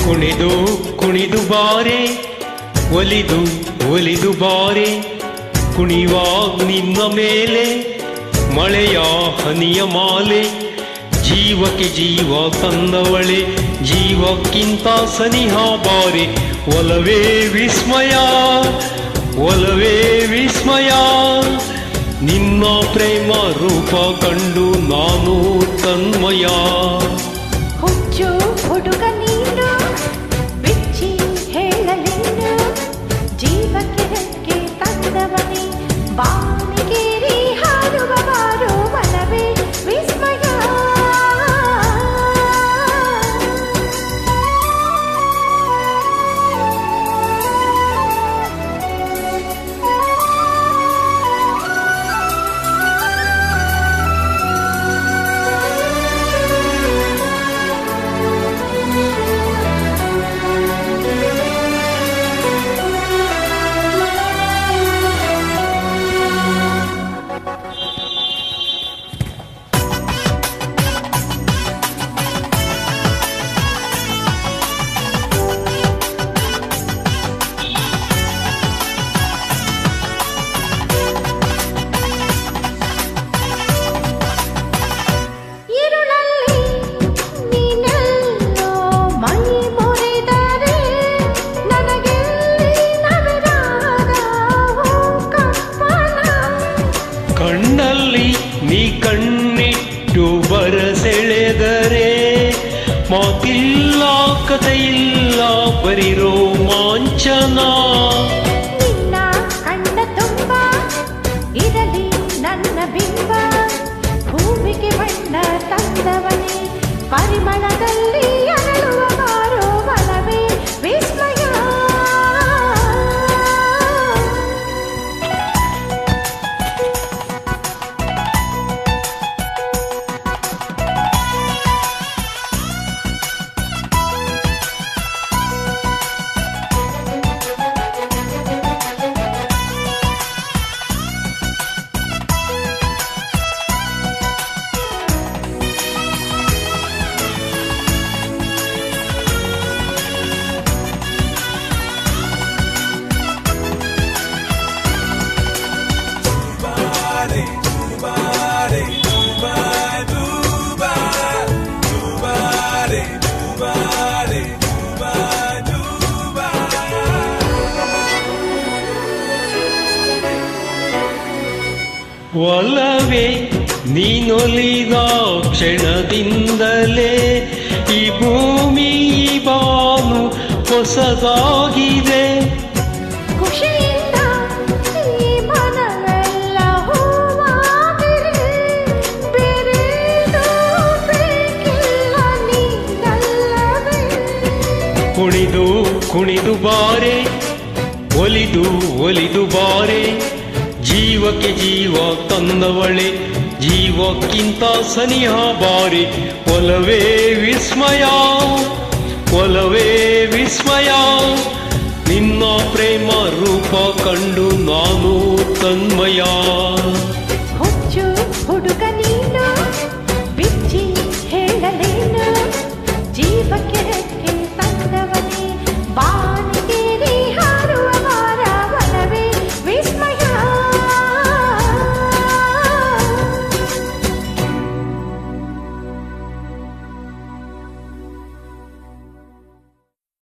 ಕುಣಿದು ಕುಣಿದು ಬಾರೆ ಒಲಿದು ಒಲಿದು ಬಾರೆ ಕುಣಿವ ನಿನ್ನ ಮೇಲೆ ಮಳೆಯ ಹನಿಯ ಮಾಲೆ ಜೀವಕ್ಕೆ ಜೀವ ತಂದವಳೆ ಜೀವಕ್ಕಿಂತ ಸನಿಹ ಬಾರೆ ಒಲವೇ ವಿಸ್ಮಯ ಒಲವೇ ವಿಸ್ಮಯ ನಿನ್ನ ಪ್ರೇಮ ರೂಪ ಕಂಡು ನಾನು ತನ್ಮಯ ಹುಚ್ಚು ಹುಡುಗ ನೀನು ಬಿಚ್ಚಿ ಹೇಳಲೇನು ಜೀವಕ್ಕೆ ರೆಕ್ಕೆ ತಂದವನೇ ಬಾನಿಗೇರಿ ಹಾಡುವ ಬಾರೋ ಒಲವೇ ವಿಸ್ಮಯ ಕಣ್ಣಲ್ಲಿ ನೀ ಕಣ್ಣಿಟ್ಟು ಬರಸೆಳೆದರೆ ಮಾತಿಲ್ಲ ಕಥೆಯಿಲ್ಲ ಬರೀ ರೋಮಾಂಚನ ನಿನ್ನ ಕಣ್ಣ ತುಂಬ ಇರಲಿ ನನ್ನ ಬಿಂಬ ಭೂಮಿಗೆ ಬಣ್ಣ ತಂದವನೇ ಪರಿಮಳದಲ್ಲಿ ಅರಳುವ ಬಾರೋ ಒಲವೇ ವಿಸ್ಮಯ ಒಲವೇ ನೀನೊಲಿದ ಕ್ಷಣದಿಂದಲೇ ಈ ಭೂಮಿ ಬಾನು ಹೊಸದಾಗಿದೆ ಖುಷಿಯಿಂದ ಈ ಮನವೆಲ್ಲ ಹೂವಾಗಿದೆ ಬೇರೇನೂ ಬೇಕಿಲ್ಲ ನೀನಲ್ಲವೇ ಕುಣಿದು ಕುಣಿದು ಬಾರೆ ಒಲಿದು ಒಲಿದು ಬಾರೆ ಜೀವಕ್ಕೆ ಜೀವ ತಂದವಳೆ ಜೀವಕ್ಕಿಂತ ಸನಿಹ ಬಾರಿ ಒಲವೇ ವಿಸ್ಮಯ ಒಲವೇ ವಿಸ್ಮಯ ನಿನ್ನ ಪ್ರೇಮ ರೂಪ ಕಂಡು ನಾನು ತನ್ಮಯ ಹುಚ್ಚು ಹುಡುಗ